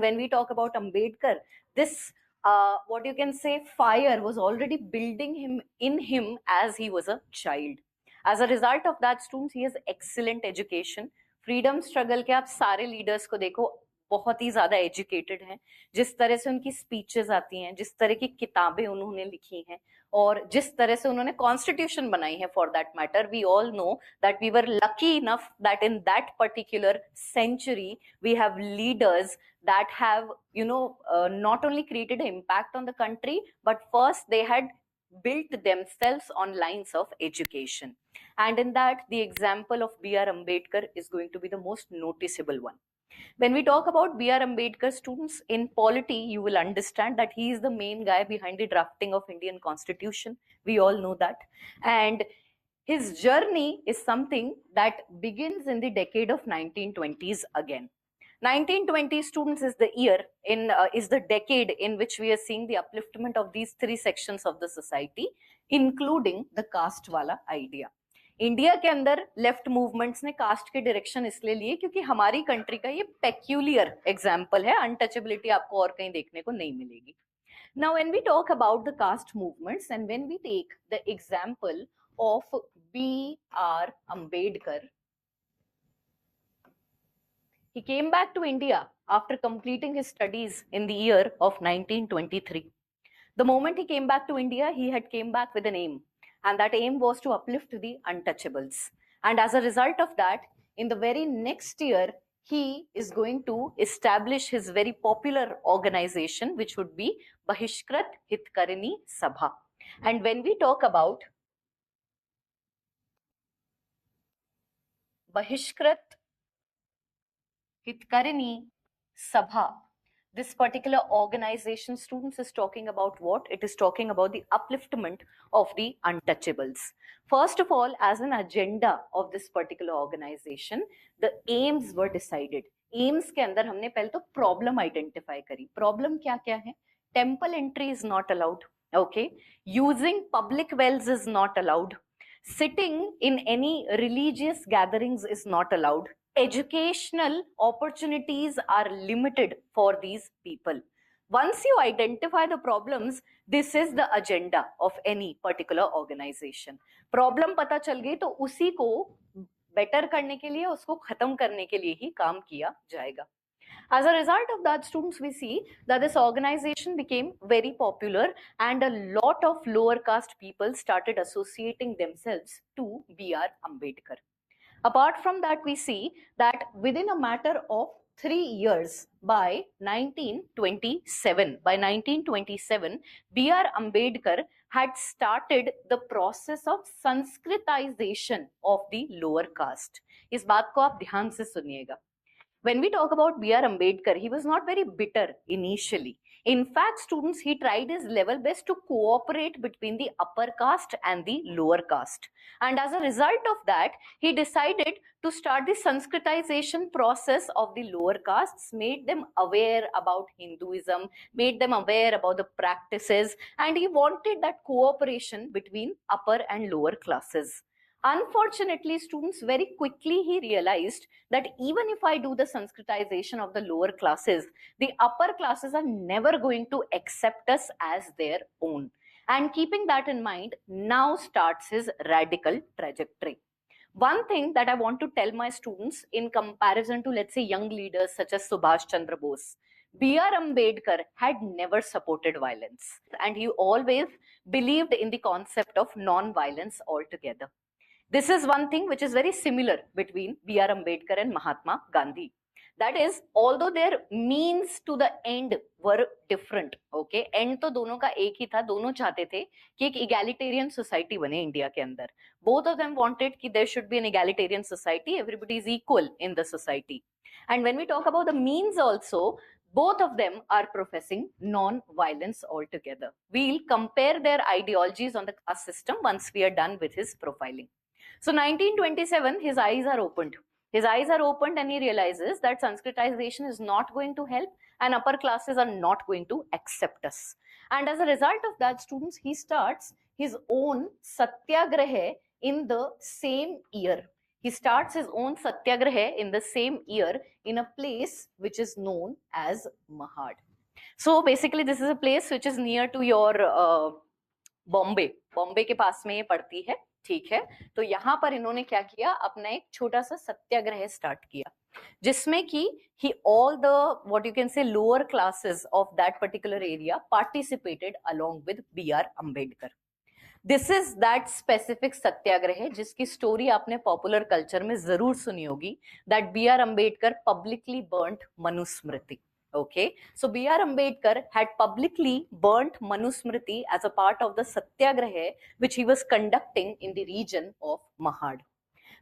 When we talk about Ambedkar, this what you can say, fire was already building him in him as he was a child. As a result of that, students, he has excellent education. Freedom struggle के आप सारे leaders को देखो, बहुत ही ज्यादा educated हैं. जिस तरह से उनकी स्पीचेस आती हैं, जिस तरह की किताबें उन्होंने लिखी हैं, और जिस तरह से उन्होंने कॉन्स्टिट्यूशन बनाई है for that matter, we all know that we were lucky enough that in that particular century we have leaders that have not only created an impact on the country, but first they had built themselves on lines of education. And in that, the example of B.R. Ambedkar is going to be the most noticeable one. When we talk about B.R. Ambedkar, students, in polity, you will understand that he is the main guy behind the drafting of Indian Constitution. We all know that. And his journey is something that begins in the decade of 1920s again. 1920 students is the year is the decade in which we are seeing the upliftment of these three sections of the society, including the caste wala idea. India के अंदर left movements ने cast के direction इसलिए लिए क्योंकि हमारी country का ये पेक्यूलियर एग्जांपल है, अनटचेबिलिटी आपको और कहीं देखने को नहीं मिलेगी. Now when we talk about the caste movements and when we take the example of B.R. Ambedkar, he came back to India after completing his studies in the year of 1923. The moment he came back to India, he had came back with an aim, and that aim was to uplift the untouchables. And as a result of that, in the very next year, he is going to establish his very popular organization, which would be Bahishkrat Hitkarini Sabha. And when we talk about Bahishkrat Hitkarini Sabha, this particular organization, students, is talking about what? It is talking about the upliftment of the untouchables. First of all, as an agenda of this particular organization, the aims were decided. Aims के अंदर हमने पहले तो problem identify करी. Problem क्या क्या है? Temple entry is not allowed. Okay. Using public wells is not allowed. Sitting in any religious gatherings is not allowed. Educational opportunities are limited for these people. Once you identify the problems, this is the agenda of any particular organization. Problem पता चल गई तो उसी को better करने के लिए, उसको खत्म करने के लिए ही काम किया जाएगा. As a result of that, students, we see that this organization became very popular and a lot of lower caste people started associating themselves to B.R. Ambedkar. Apart from that, we see that within a matter of 3 years, by 1927, B.R. Ambedkar had started the process of Sanskritization of the lower caste. इस बात को आप ध्यान से सुनिएगा. When we talk about B.R. Ambedkar, he was not very bitter initially. In fact, students, he tried his level best to cooperate between the upper caste and the lower caste. And as a result of that, he decided to start the Sanskritization process of the lower castes, made them aware about Hinduism, made them aware about the practices, and he wanted that cooperation between upper and lower classes. Unfortunately, students, very quickly he realized that even if I do the Sanskritization of the lower classes, the upper classes are never going to accept us as their own. And keeping that in mind, now starts his radical trajectory. One thing that I want to tell my students in comparison to, let's say, young leaders such as Subhash Chandra Bose, B.R. Ambedkar had never supported violence, and he always believed in the concept of non-violence altogether. This is one thing which is very similar between B.R. Ambedkar and Mahatma Gandhi. That is, although their means to the end were different, okay, end तो दोनों का एक ही था, दोनों चाहते थे कि एक egalitarian society बने इंडिया के अंदर. Both of them wanted कि there should be an egalitarian society, everybody is equal in the society. And when we talk about the means also, both of them are professing non-violence altogether. We'll compare their ideologies on the caste system once we are done with his profiling. So 1927, his eyes are opened. His eyes are opened and he realizes that Sanskritization is not going to help and upper classes are not going to accept us. And as a result of that, students, he starts his own satyagraha in the same year. He starts his own satyagraha in the same year in a place which is known as Mahad. So basically this is a place which is near to your Bombay के पास में ये पड़ती है, ठीक है। तो यहाँ पर इन्होंने क्या किया, अपना एक छोटा सा सत्याग्रह स्टार्ट किया, जिसमें कि ही all the what you can say lower classes of that particular area participated along with B R Ambedkar. This is that specific satyagraha जिसकी स्टोरी आपने पॉपुलर कल्चर में जरूर सुनी होगी, that B R Ambedkar publicly burned Manusmriti. Okay, so B.R. Ambedkar had publicly burnt Manusmriti as a part of the Satyagraha which he was conducting in the region of Mahad.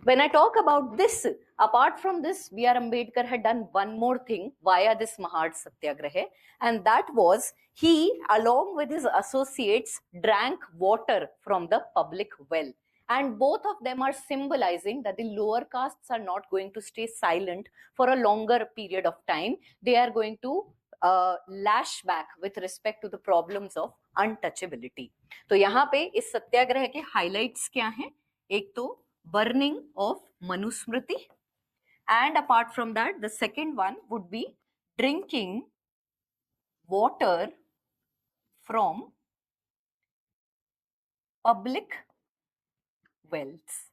When I talk about this, apart from this, B.R. Ambedkar had done one more thing via this Mahad Satyagraha, and that was he, along with his associates, drank water from the public well. And both of them are symbolizing that the lower castes are not going to stay silent for a longer period of time. They are going to lash back with respect to the problems of untouchability. तो यहाँ पे इस सत्याग्रह के highlights क्या हैं? एक तो burning of Manusmriti, and apart from that, the second one would be drinking water from public wells.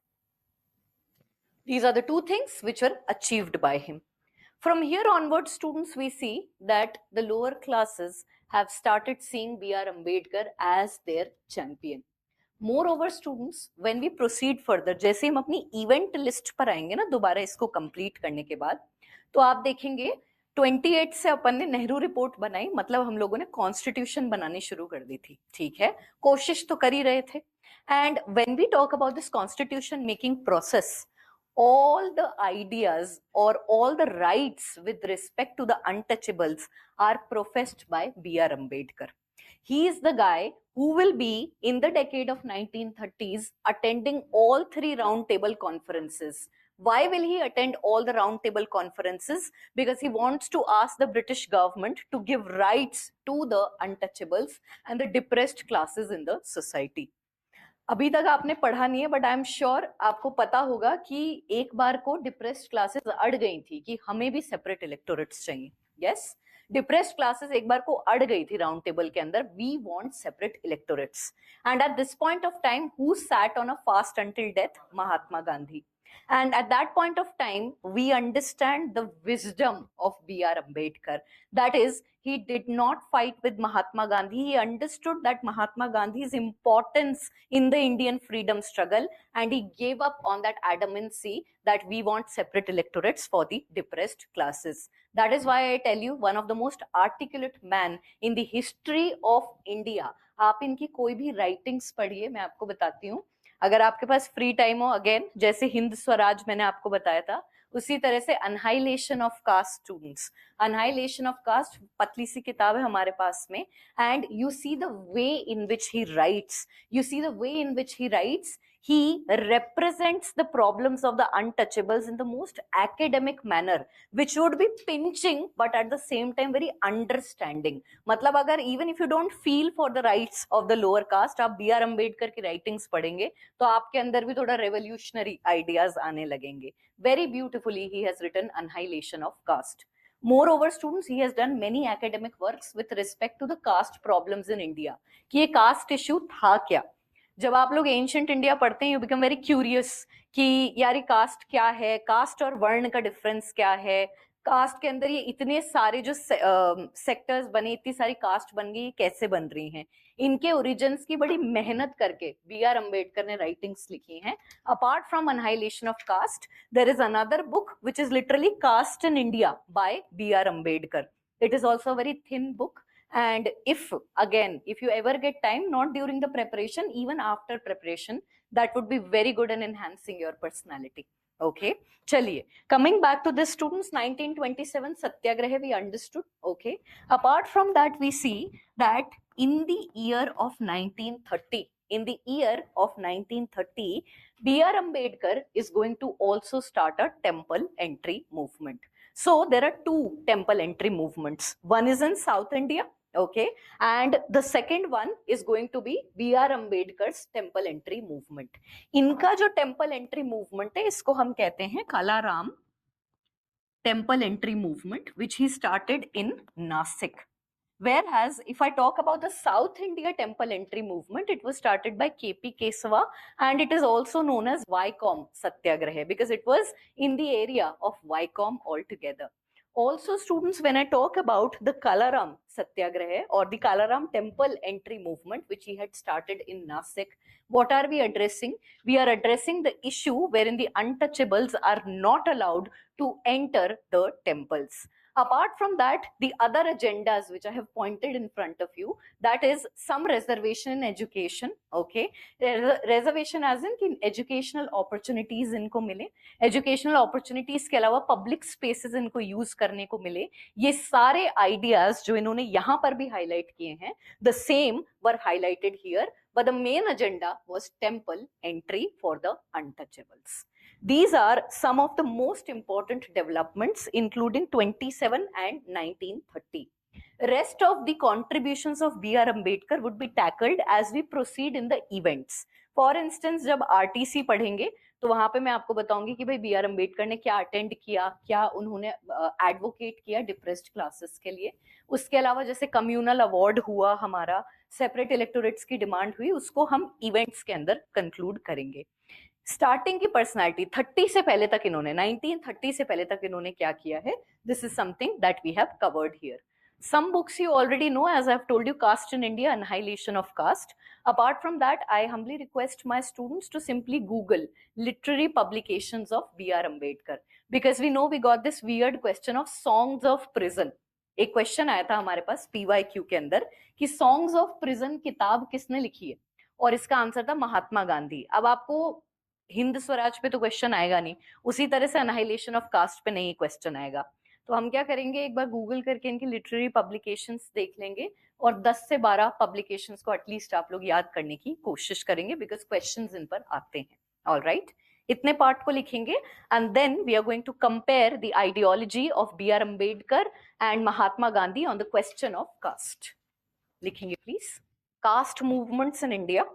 These are the two things which were achieved by him. From here onwards, students, we see that the lower classes have started seeing B.R. Ambedkar as their champion. Moreover, students, when we proceed further, जैसे हम अपनी event list पर आएंगे ना दोबारा इसको complete करने के बाद, तो आप देखेंगे 28 से अपन ने नेहरू रिपोर्ट बनाई, मतलब हम लोगों ने कॉन्स्टिट्यूशन बनानी शुरू कर दी थी, ठीक है, कोशिश तो कर ही रहे थे. And when we talk about this constitution making process, all the ideas or all the rights with respect to the untouchables are professed by B.R. Ambedkar. He is the guy who will be in the decade of 1930s attending all three round table conferences. Why will he attend all the round table conferences? Because he wants to ask the British government to give rights to the untouchables and the depressed classes in the society. अभी तक आपने पढ़ा नहीं है, but I am sure आपको पता होगा कि एक बार को डिप्रेस्ड क्लासेस अड़ गई थी कि हमें भी सेपरेट इलेक्टोरेट्स चाहिए. यस, डिप्रेस्ड क्लासेस एक बार को अड़ गई थी राउंड टेबल के अंदर, we want separate electorates. And at this point of time who sat on a fast until death? Mahatma Gandhi. And at that point of time, we understand the wisdom of B.R. Ambedkar. That is, he did not fight with Mahatma Gandhi. He understood that Mahatma Gandhi's importance in the Indian freedom struggle, and he gave up on that adamancy that we want separate electorates for the depressed classes. That is why I tell you, one of the most articulate man in the history of India. आप इनकी कोई भी writings पढ़िए, मैं आपको बताती हूँ. अगर आपके पास फ्री टाइम हो, अगेन जैसे हिंद स्वराज मैंने आपको बताया था, उसी तरह से annihilation of caste. Students, annihilation of caste पतली सी किताब है हमारे पास में, and you see the way in which he writes, you see the way in which he writes. He represents the problems of the untouchables in the most academic manner, which would be pinching but at the same time very understanding. मतलब अगर even if you don't feel for the rights of the lower caste, आप B R Ambedkar की writings पढ़ेंगे तो आपके अंदर भी थोड़ा revolutionary ideas आने लगेंगे. Very beautifully he has written Annihilation of Caste. Moreover, students, he has done many academic works with respect to the caste problems in India. कि ये caste issue था क्या? जब आप लोग एंशिएंट इंडिया पढ़ते हैं, यू बिकम वेरी क्यूरियस कि यार कास्ट क्या है, कास्ट और वर्ण का डिफरेंस क्या है, कास्ट के अंदर ये इतने सारे जो सेक्टर्स बने, इतनी सारी कास्ट बन गई, कैसे बन रही हैं. इनके ओरिजिन्स की बड़ी मेहनत करके बी आर अम्बेडकर ने राइटिंग्स लिखी हैं. Apart from annihilation of caste, there is another book which is literally caste in India by B R Ambedkar. It is also very thin book. And if you ever get time, not during the preparation, even after preparation, that would be very good in enhancing your personality. Okay, chaliye, coming back to this, students, 1927 satyagraha we understood. Okay, apart from that, we see that in the year of 1930, B.R. Ambedkar is going to also start a temple entry movement. So there are two temple entry movements. One is in South India, Okay, and the second one is going to be B.R. Ambedkar's temple entry movement. इनका जो temple entry movement है इसको हम कहते हैं Kalaram temple entry movement, which he started in Nasik. Whereas if I talk about the South India temple entry movement, it was started by K.P. Kesava, and it is also known as Vycom Satyagraha because it was in the area of Vycom altogether. Also, students, when I talk about the Kalaram Satyagraha or the Kalaram temple entry movement, which he had started in Nasik, what are we addressing? We are addressing the issue wherein the untouchables are not allowed to enter the temples. Apart from that, the other agendas which I have pointed in front of you, that is some reservation in education, okay? Reservation as in कि educational opportunities इनको मिले, educational opportunities के अलावा public spaces इनको use करने को मिले, ये सारे ideas जो इन्होंने यहाँ पर भी highlight किए हैं, the same were highlighted here, but the main agenda was temple entry for the untouchables. These are some of the most important developments, including 27 and 1930. Rest of the contributions of B.R. Ambedkar would be tackled as we proceed in the events. For instance, जब RTC पढ़ेंगे तो वहां पे मैं आपको बताऊंगी कि भाई B.R. अम्बेडकर ने क्या अटेंड किया, क्या उन्होंने एडवोकेट किया डिप्रेस्ड क्लासेस के लिए. उसके अलावा जैसे कम्युनल अवार्ड हुआ हमारा, सेपरेट इलेक्टोरेट्स की डिमांड हुई, उसको हम इवेंट्स के अंदर कंक्लूड करेंगे. स्टार्टिंग की पर्सनालिटी 30 से पहले तक इन्होंने 1930 से पहले तक इन्होंने क्या किया है, this is something that we have covered here. Some books you already know, as I've told you, Caste in India, Annihilation of Caste. Apart from that, I humbly request my students to simply Google literary publications of B.R. Ambedkar, because we know we got this weird question of songs of prison. एक question आया था हमारे पास PYQ के अंदर कि songs of prison किताब किसने लिखी है, और इसका आंसर था महात्मा गांधी. अब आपको हिंद स्वराज पे तो क्वेश्चन आएगा नहीं, उसी तरह से अनाहिलेशन ऑफ कास्ट पे नहीं क्वेश्चन आएगा. तो हम क्या करेंगे, एक बार गूगल करके इनकी लिटरेरी पब्लिकेशंस देख लेंगे और 10 से 12 पब्लिकेशंस को एटलीस्ट आप लोग याद करने की कोशिश करेंगे, बिकॉज क्वेश्चंस इन पर आते हैं. ऑलराइट, इतने पार्ट को लिखेंगे and then we are going to compare the ideology of B.R. Ambedkar and Mahatma Gandhi on the question of caste. लिखेंगे please, caste movements in India,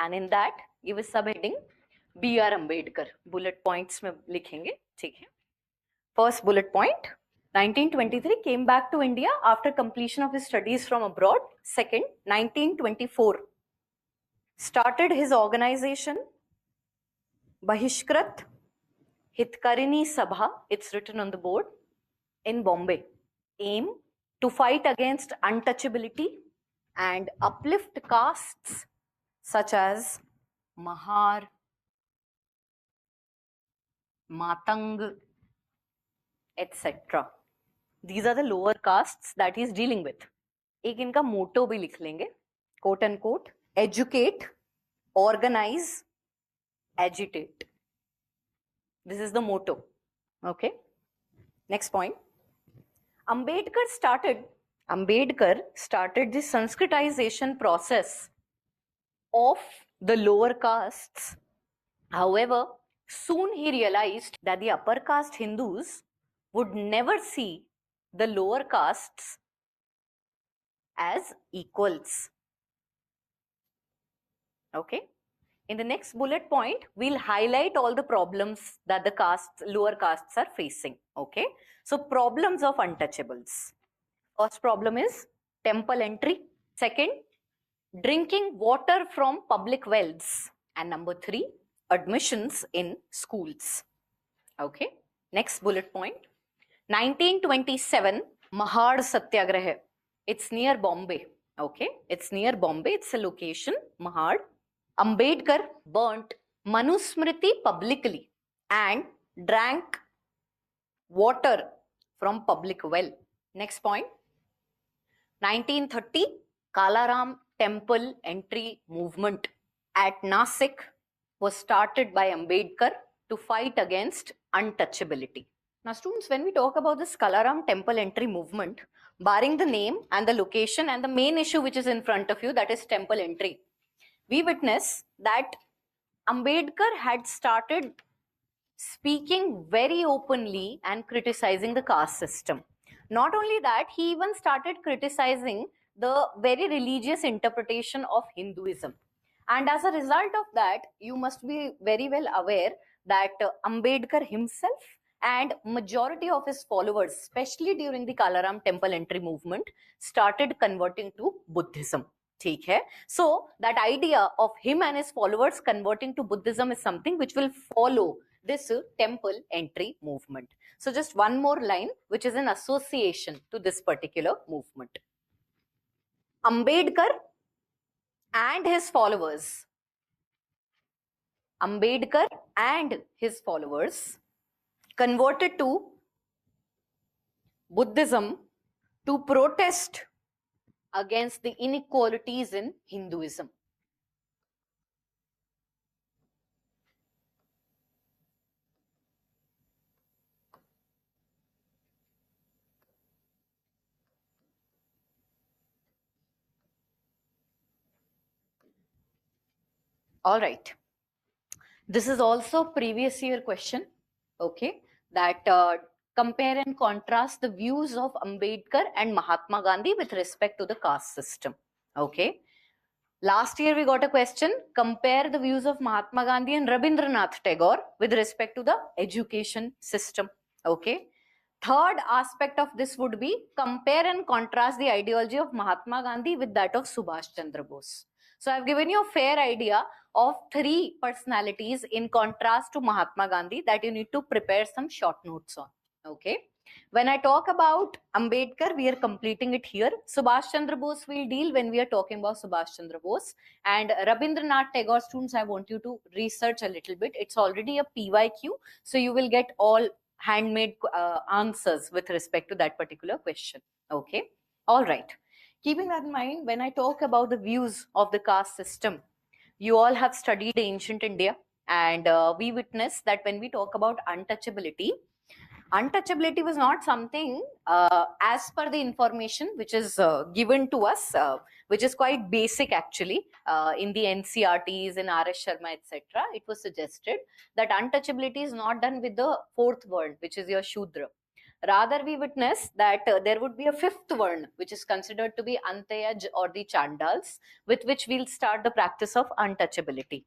and in that give a subheading B.R. Ambedkar. Bullet points में लिखेंगे, ठीक है. First bullet point, 1923 came back to India after completion of his studies from abroad. Second, 1924 started his organization Bahishkrat Hitkarini Sabha, it's written on the board, in Bombay. Aim to fight against untouchability and uplift castes such as Mahar, Matang, etc. These are the lower castes that he is dealing with. एक इनका मोटो भी लिख लेंगे, quote unquote, educate, organize, agitate. This is the motto. Okay. Next point. Ambedkar started the Sanskritization process of the lower castes. However, soon he realized that the upper caste Hindus would never see the lower castes as equals. Okay. In the next bullet point, we'll highlight all the problems that the lower castes are facing. Okay. So problems of untouchables. First problem is temple entry. Second, drinking water from public wells. And number 3, admissions in schools. Okay. Next bullet point. 1927, Mahad Satyagraha. It's near Bombay. Okay. It's near Bombay. It's a location, Mahad. Ambedkar burnt Manusmriti publicly and drank water from public well. Next point. 1930, Kalaram temple entry movement at Nasik was started by Ambedkar to fight against untouchability. Now students, when we talk about this Kalaram temple entry movement, barring the name and the location and the main issue which is in front of you, that is temple entry, we witness that Ambedkar had started speaking very openly and criticizing the caste system. Not only that, he even started criticizing the very religious interpretation of Hinduism. And as a result of that, you must be very well aware that Ambedkar himself and majority of his followers, especially during the Kalaram temple entry movement, started converting to Buddhism. ठीक है? So that idea of him and his followers converting to Buddhism is something which will follow this temple entry movement. So just one more line which is in association to this particular movement. Ambedkar and his followers, Ambedkar and his followers converted to Buddhism to protest against the inequalities in Hinduism. All right. This is also previous year question, okay, that compare and contrast the views of Ambedkar and Mahatma Gandhi with respect to the caste system, okay. Last year we got a question, compare the views of Mahatma Gandhi and Rabindranath Tagore with respect to the education system, okay. Third aspect of this would be compare and contrast the ideology of Mahatma Gandhi with that of Subhash Chandra Bose. So I've given you a fair idea of three personalities in contrast to Mahatma Gandhi that you need to prepare some short notes on. Okay. When I talk about Ambedkar, we are completing it here. Subhash Chandra Bose will deal when we are talking about Subhash Chandra Bose. And Rabindranath Tagore, students, I want you to research a little bit. It's already a PYQ, so you will get all handmade answers with respect to that particular question. Okay. All right. Keeping that in mind, when I talk about the views of the caste system, you all have studied ancient India, and we witness that when we talk about untouchability, untouchability was not something as per the information which is given to us, which is quite basic actually, in the NCRTs, in RS Sharma, etc. It was suggested that untouchability is not done with the fourth word, which is your Shudra. Rather, we witness that there would be a fifth word, which is considered to be Antayaj or the Chandals, with which we'll start the practice of untouchability.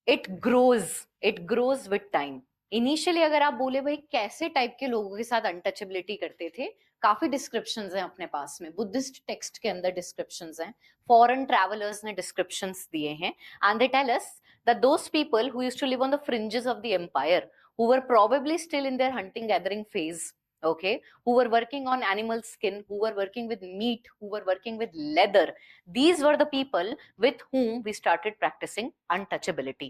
It grows with time. Initially अगर आप बोले भाई कैसे type के लोगों के साथ untouchability करते थे, काफी डिस्क्रिप्शंस हैं अपने पास में, बुद्धिस्ट टेक्स्ट के अंदर डिस्क्रिप्शंस हैं, फॉरेन ट्रैवलर्स ने डिस्क्रिप्शंस दिए हैं, and they tell us that those people who used to live on the fringes of the empire, who were probably still in their hunting gathering phase, okay, who were working on animal skin, who were working with meat, who were working with leather, these were the people with whom we started practicing untouchability.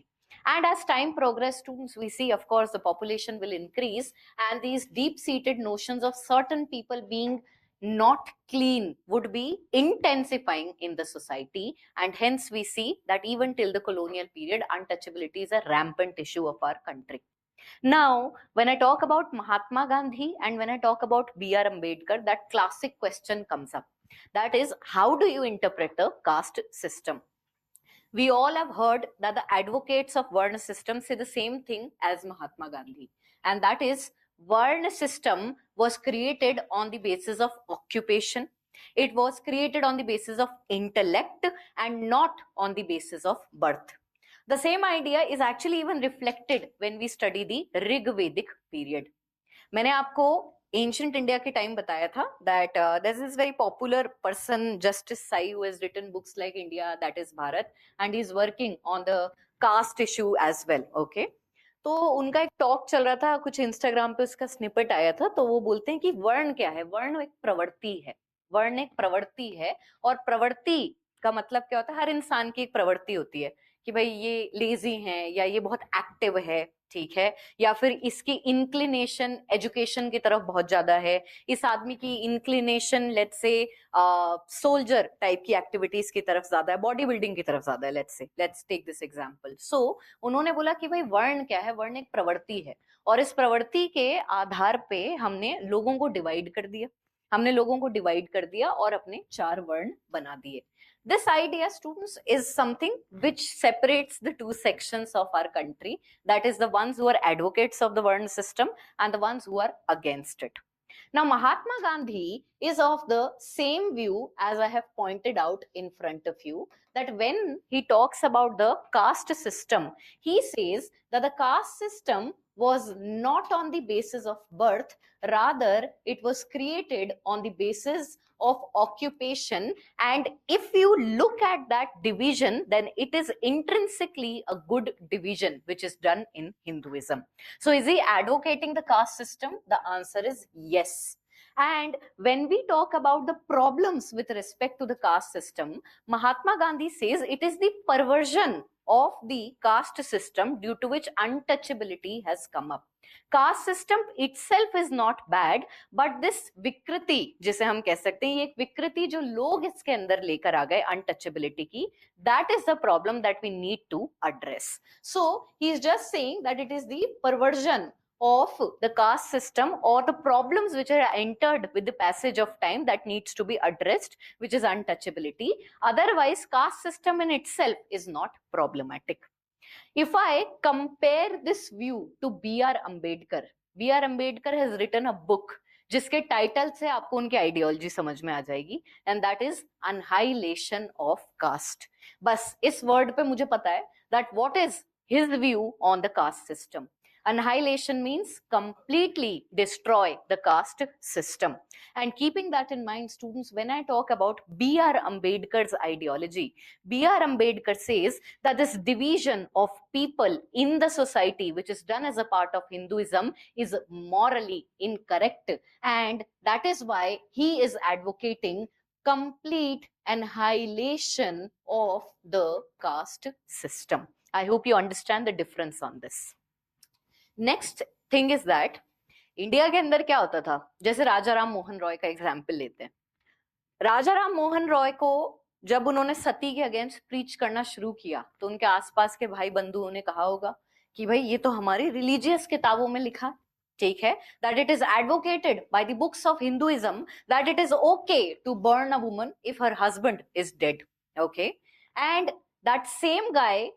And as time progressed, students, we see, of course, the population will increase, and these deep-seated notions of certain people being not clean would be intensifying in the society, and hence we see that even till the colonial period, untouchability is a rampant issue of our country. Now, when I talk about Mahatma Gandhi and when I talk about B.R. Ambedkar, that classic question comes up. That is, how do you interpret the caste system? We all have heard that the advocates of Varna system say the same thing as Mahatma Gandhi, and that is, Varna system was created on the basis of occupation. It was created on the basis of intellect and not on the basis of birth. The same idea is actually even reflected when we study the Rig Vedic period. मैंने आपको ancient India के time बताया था that there's this very popular person, Justice Sai, who has written books like India, that is Bharat, and he's working on the caste issue as well, okay? तो उनका एक talk चल रहा था, कुछ इंस्टाग्राम पे उसका स्निपेट आया था, तो वो बोलते हैं कि वर्ण क्या है? वर्ण एक प्रवृत्ति है, वर्ण एक प्रवृत्ति है, और प्रवृत्ति का मतलब क्या होता है? हर इंसान की एक प्रवृत्ति होती है कि भाई ये लेजी है या ये बहुत एक्टिव है, ठीक है, या फिर इसकी इंक्लिनेशन एजुकेशन की तरफ बहुत ज्यादा है, इस आदमी की inclination let's say soldier type की एक्टिविटीज की तरफ ज्यादा है, बॉडी बिल्डिंग की तरफ ज्यादा है, लेट्स टेक दिस एग्जांपल. सो उन्होंने बोला कि भाई वर्ण क्या है? वर्ण एक प्रवृत्ति है, और इस प्रवृत्ति के आधार पे हमने लोगों को डिवाइड कर दिया, और अपने 4 वर्ण बना दिए. This idea, students, is something which separates the two sections of our country, that is the ones who are advocates of the Varna system and the ones who are against it. Now, Mahatma Gandhi is of the same view as I have pointed out in front of you, that when he talks about the caste system, he says that the caste system was not on the basis of birth, rather it was created on the basis of occupation. And if you look at that division, then it is intrinsically a good division which is done in Hinduism. So is he advocating the caste system? The answer is yes. And when we talk about the problems with respect to the caste system, Mahatma Gandhi says it is the perversion of the caste system due to which untouchability has come up. Caste system itself is not bad, but this विकृति जिसे हम कह सकते हैं, ये एक विकृति जो लोग इसके अंदर लेकर आ गए untouchability की, that is the problem that we need to address. So he is just saying that it is the perversion of the caste system or the problems which are entered with the passage of time that needs to be addressed, which is untouchability. Otherwise, caste system in itself is not problematic. If I compare this view to B.R. Ambedkar, B.R. Ambedkar has written a book जिसके title से आपको उनकी ideology समझ में आ जाएगी, and that is annihilation of caste. बस इस वर्ड पे मुझे पता है that what is his view on the caste system. Annihilation means completely destroy the caste system. And keeping that in mind, students, when I talk about B.R. Ambedkar's ideology, B.R. Ambedkar says that this division of people in the society, which is done as a part of Hinduism, is morally incorrect. And that is why he is advocating complete annihilation of the caste system. I hope you understand the difference on this. Next thing is that India के अंदर क्या होता था, जैसे राजा राम मोहन रॉय का example लेते हैं. राजा राम मोहन रॉय को जब उन्होंने सती के अगेंस्ट प्रीच करना शुरू किया तो उनके आसपास के भाई बंधुओं ने कहा होगा कि भाई ये तो हमारी रिलीजियस किताबों में लिखा, ठीक है, that it is advocated by the books of Hinduism that it is okay to burn a woman if her husband is dead. Okay, and that same guy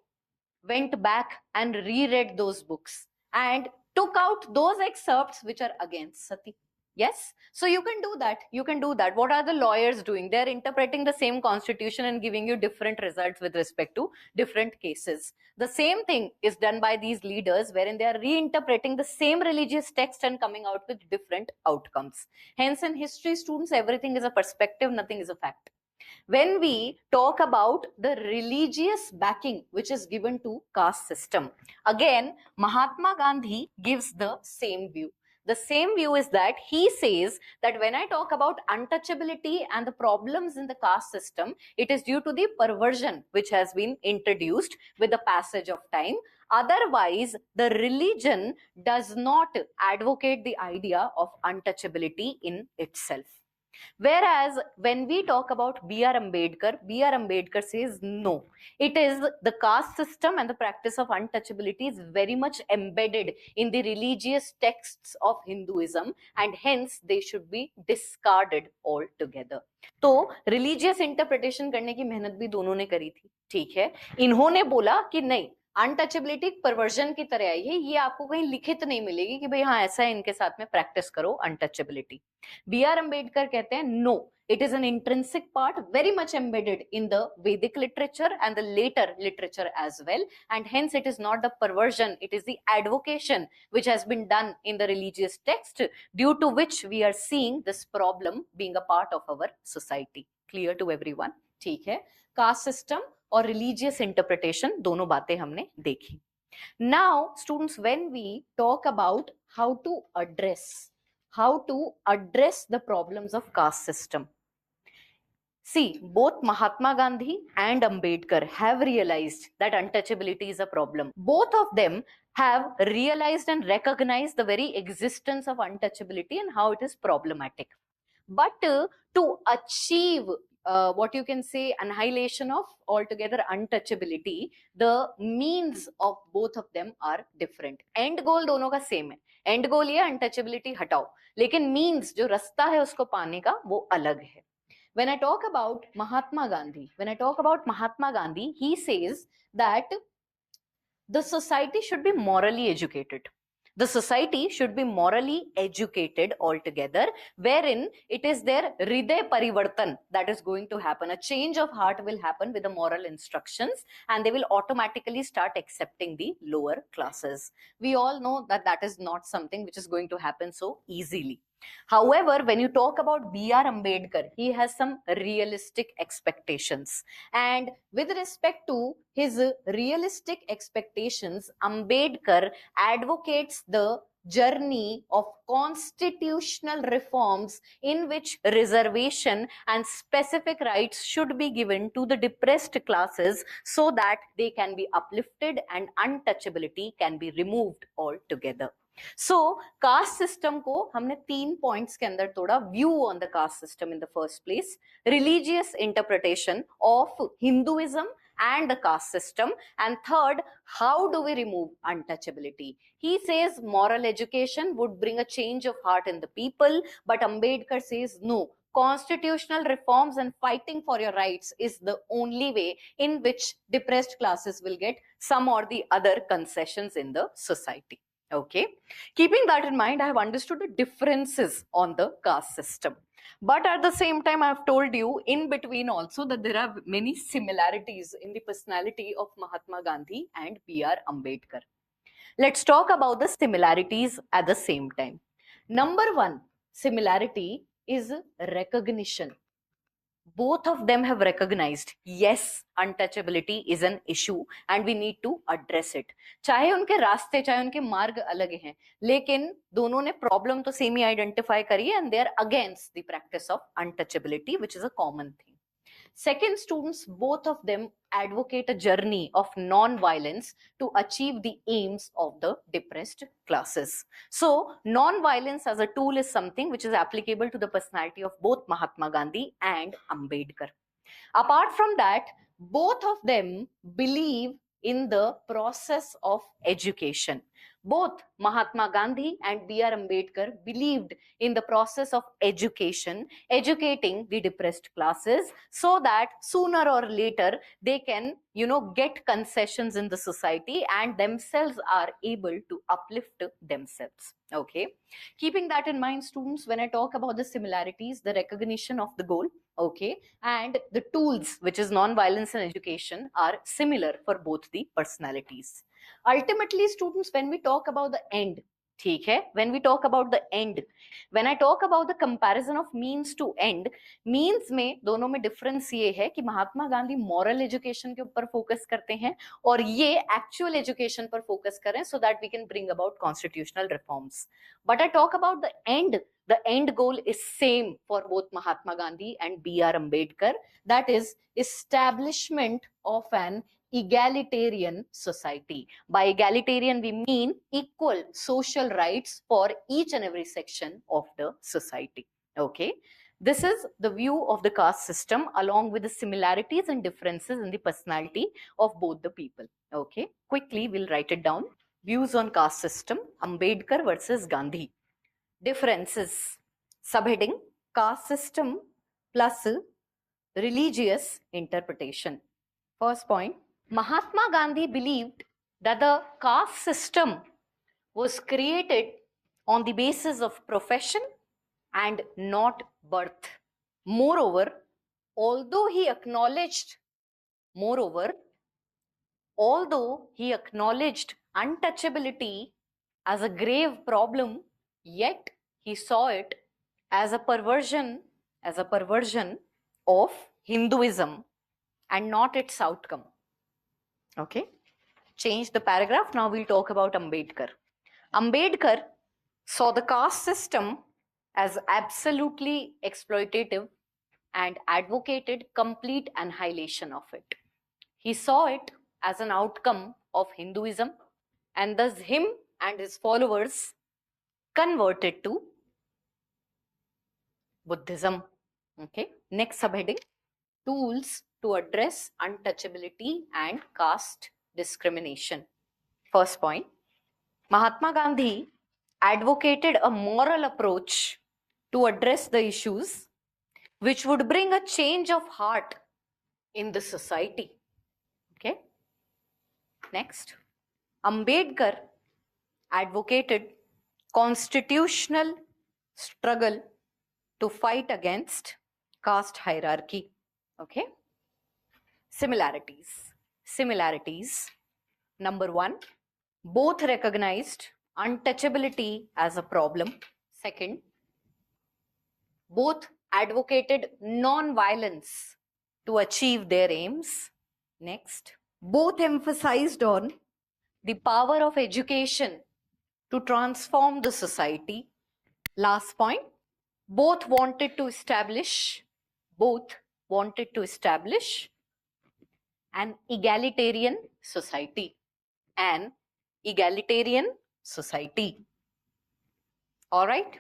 went back and reread those books and took out those excerpts which are against Sati. Yes, so you can do that. You can do that. What are the lawyers doing? They're interpreting the same constitution and giving you different results with respect to different cases. The same thing is done by these leaders, wherein they are reinterpreting the same religious text and coming out with different outcomes. Hence, in history, students, everything is a perspective, nothing is a fact. When we talk about the religious backing which is given to caste system, again Mahatma Gandhi gives the same view. The same view is that he says that when I talk about untouchability and the problems in the caste system, it is due to the perversion which has been introduced with the passage of time. Otherwise, the religion does not advocate the idea of untouchability in itself. Whereas when we talk about B.R. Ambedkar says no, it is the caste system and the practice of untouchability is very much embedded in the religious texts of Hinduism and hence they should be discarded altogether. तो religious interpretation करने की मेहनत भी दोनों ने करी थी, ठीक है. इन्होंने बोला कि नहीं, अनटचेबिलिटी परवर्जन की तरह आई है, ये आपको कहीं लिखित नहीं मिलेगी कि भाई हाँ ऐसा है, इनके साथ में प्रैक्टिस करो अनटचेबिलिटी. B.R. Ambedkar कहते हैं no, it is an intrinsic part very much embedded in the Vedic literature and the later literature as well, and hence it is not the perversion, it is the advocation which has been done in the religious text, due to which we are seeing this problem being a part of our society. Clear to everyone? ठीक है, caste system और religious interpretation दोनों बातें हमने देखी. Now students, when we talk about how to address the problems of caste system, see, both Mahatma Gandhi and Ambedkar have realized that untouchability is a problem. Both of them have realized and recognized the very existence of untouchability and how it is problematic. But to achieve what you can say annihilation of altogether untouchability, the means of both of them are different. End goal दोनों का same है. End goal ये untouchability हटाओ, लेकिन means जो रास्ता है उसको पाने का वो अलग है. When I talk about Mahatma Gandhi, he says that the society should be morally educated. The society should be morally educated altogether, wherein it is their Hriday Parivartan that is going to happen. A change of heart will happen with the moral instructions, and they will automatically start accepting the lower classes. We all know that that is not something which is going to happen so easily. However, when you talk about B.R. Ambedkar, he has some realistic expectations. And with respect to his realistic expectations, Ambedkar advocates the journey of constitutional reforms in which reservation and specific rights should be given to the depressed classes so that they can be uplifted and untouchability can be removed altogether. So caste system को हमने 3 points के अंदर तोड़ा. View on the caste system in the first place, religious interpretation of Hinduism and the caste system, and third, how do we remove untouchability? He says moral education would bring a change of heart in the people, but Ambedkar says no, constitutional reforms and fighting for your rights is the only way in which depressed classes will get some or the other concessions in the society. Okay, keeping that in mind, I have understood the differences on the caste system. But at the same time, I have told you in between also that there are many similarities in the personality of Mahatma Gandhi and B.R. Ambedkar. Let's talk about the similarities at the same time. Number one similarity is recognition. Both of them have recognized, yes, untouchability is an issue and we need to address it. चाहे उनके रास्ते, चाहे उनके मार्ग अलग हैं, लेकिन दोनों ने प्रॉब्लम तो सेम ही आइडेंटिफाई करी है, and they are against the practice of untouchability, which is a common thing. Second, students, both of them advocate a journey of non-violence to achieve the aims of the depressed classes. So, non-violence as a tool is something which is applicable to the personality of both Mahatma Gandhi and Ambedkar. Apart from that, both of them believe in the process of education. Both Mahatma Gandhi and B.R. Ambedkar believed in the process of education, educating the depressed classes so that sooner or later they can, get concessions in the society and themselves are able to uplift themselves. Okay. Keeping that in mind, students, when I talk about the similarities, the recognition of the goal, okay, and the tools, which is non-violence and education, are similar for both the personalities. Ultimately, students, when we talk about the end, ठीक है, when we talk about the end, when I talk about the comparison of means to end, means में दोनों में difference ये है कि Mahatma Gandhi moral education के ऊपर focus करते हैं और ये actual education पर focus करें so that we can bring about constitutional reforms. But I talk about the end goal is same for both Mahatma Gandhi and B.R. Ambedkar, that is establishment of an egalitarian society. By egalitarian, we mean equal social rights for each and every section of the society. Okay. This is the view of the caste system along with the similarities and differences in the personality of both the people. Okay. Quickly, we'll write it down. Views on caste system, Ambedkar versus Gandhi. Differences. Subheading, caste system plus religious interpretation. First point, Mahatma Gandhi believed that the caste system was created on the basis of profession and not birth. Moreover, although he acknowledged untouchability as a grave problem, yet he saw it as a perversion of Hinduism and not its outcome. Okay, change the paragraph. Now we'll talk about Ambedkar. Ambedkar saw the caste system as absolutely exploitative and advocated complete annihilation of it. He saw it as an outcome of Hinduism, and thus him and his followers converted to Buddhism. Okay, next subheading, tools to address untouchability and caste discrimination. First point, Mahatma Gandhi advocated a moral approach to address the issues which would bring a change of heart in the society. Okay. Next, Ambedkar advocated constitutional struggle to fight against caste hierarchy. Okay. Similarities. Number one, both recognized untouchability as a problem. Second, both advocated non-violence to achieve their aims. Next, both emphasized on the power of education to transform the society. Last point, both wanted to establish an egalitarian society. All right.